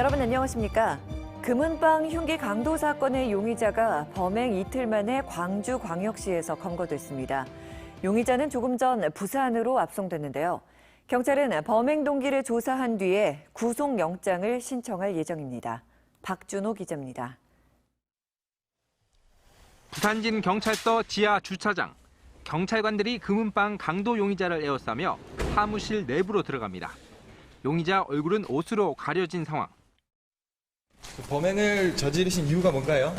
여러분 안녕하십니까? 금은방 흉기 강도 사건의 용의자가 범행 이틀 만에 광주광역시에서 검거됐습니다. 용의자는 조금 전 부산으로 압송됐는데요. 경찰은 범행 동기를 조사한 뒤에 구속영장을 신청할 예정입니다. 박준호 기자입니다. 부산진 경찰서 지하 주차장. 경찰관들이 금은방 강도 용의자를 에워싸며 사무실 내부로 들어갑니다. 용의자 얼굴은 옷으로 가려진 상황. 범행을 저지르신 이유가 뭔가요?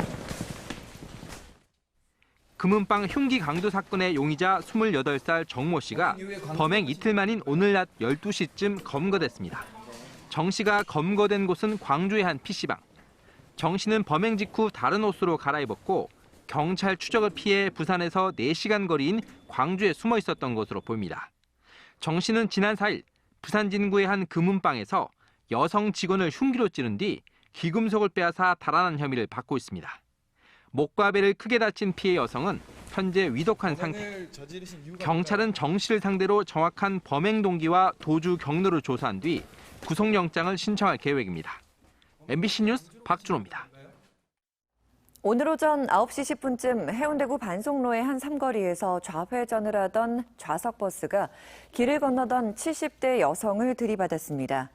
금은방 흉기 강도 사건의 용의자 28살 정모 씨가 범행 이틀 만인 오늘 낮 12시쯤 검거됐습니다. 정 씨가 검거된 곳은 광주의 한 PC방. 정 씨는 범행 직후 다른 옷으로 갈아입었고 경찰 추적을 피해 부산에서 4시간 거리인 광주에 숨어 있었던 것으로 보입니다. 정 씨는 지난 4일 부산 진구의 한 금은방에서 여성 직원을 흉기로 찌른 뒤 귀금속을 빼앗아 달아난 혐의를 받고 있습니다. 목과 배를 크게 다친 피해 여성은 현재 위독한 상태. 경찰은 정 씨를 상대로 정확한 범행 동기와 도주 경로를 조사한 뒤 구속영장을 신청할 계획입니다. MBC 뉴스 박준호입니다. 오늘 오전 9시 10분쯤 해운대구 반송로의 한 삼거리에서 좌회전을 하던 좌석버스가 길을 건너던 70대 여성을 들이받았습니다.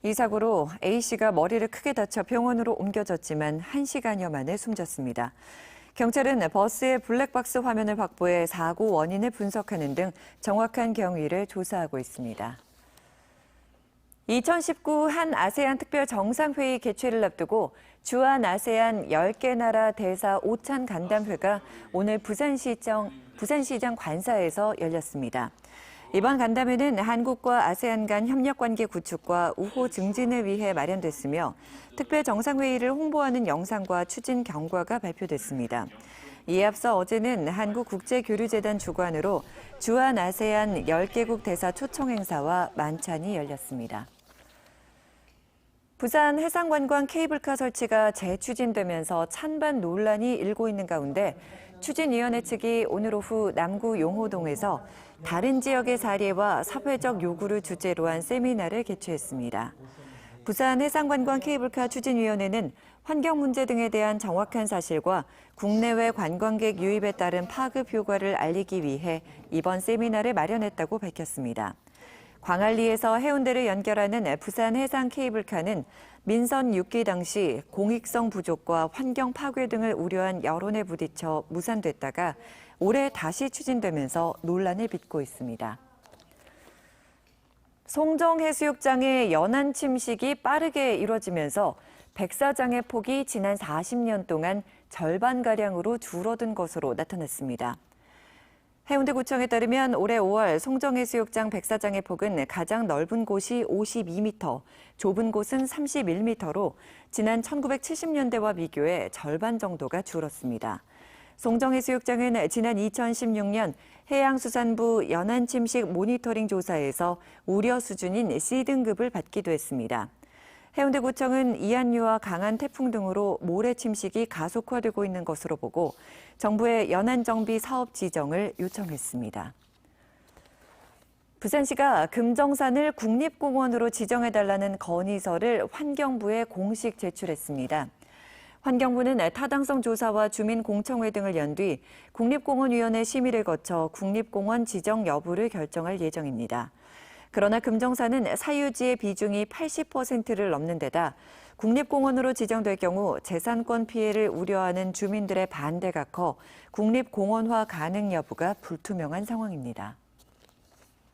이 사고로 A씨가 머리를 크게 다쳐 병원으로 옮겨졌지만 1시간여 만에 숨졌습니다. 경찰은 버스의 블랙박스 화면을 확보해 사고 원인을 분석하는 등 정확한 경위를 조사하고 있습니다. 2019 한 아세안 특별 정상회의 개최를 앞두고 주한 아세안 10개 나라 대사 오찬 간담회가 오늘 부산시장 관사에서 열렸습니다. 이번 간담회는 한국과 아세안 간 협력관계 구축과 우호 증진을 위해 마련됐으며 특별 정상회의를 홍보하는 영상과 추진 경과가 발표됐습니다. 이에 앞서 어제는 한국국제교류재단 주관으로 주한 아세안 10개국 대사 초청 행사와 만찬이 열렸습니다. 부산 해상관광 케이블카 설치가 재추진되면서 찬반 논란이 일고 있는 가운데 추진위원회 측이 오늘 오후 남구 용호동에서 다른 지역의 사례와 사회적 요구를 주제로 한 세미나를 개최했습니다. 부산 해상관광 케이블카 추진위원회는 환경 문제 등에 대한 정확한 사실과 국내외 관광객 유입에 따른 파급 효과를 알리기 위해 이번 세미나를 마련했다고 밝혔습니다. 광안리에서 해운대를 연결하는 부산 해상 케이블카는 민선 6기 당시 공익성 부족과 환경 파괴 등을 우려한 여론에 부딪혀 무산됐다가 올해 다시 추진되면서 논란을 빚고 있습니다. 송정해수욕장의 연안 침식이 빠르게 이뤄지면서 백사장의 폭이 지난 40년 동안 절반가량으로 줄어든 것으로 나타났습니다. 해운대구청에 따르면 올해 5월 송정해수욕장 백사장의 폭은 가장 넓은 곳이 52m, 좁은 곳은 31m로 지난 1970년대와 비교해 절반 정도가 줄었습니다. 송정해수욕장은 지난 2016년 해양수산부 연안침식 모니터링 조사에서 우려 수준인 C등급을 받기도 했습니다. 해운대구청은 이한류와 강한 태풍 등으로 모래 침식이 가속화되고 있는 것으로 보고 정부의 연안정비 사업 지정을 요청했습니다. 부산시가 금정산을 국립공원으로 지정해달라는 건의서를 환경부에 공식 제출했습니다. 환경부는 타당성 조사와 주민공청회 등을 연 뒤 국립공원위원회 심의를 거쳐 국립공원 지정 여부를 결정할 예정입니다. 그러나 금정산은 사유지의 비중이 80%를 넘는 데다 국립공원으로 지정될 경우 재산권 피해를 우려하는 주민들의 반대가 커 국립공원화 가능 여부가 불투명한 상황입니다.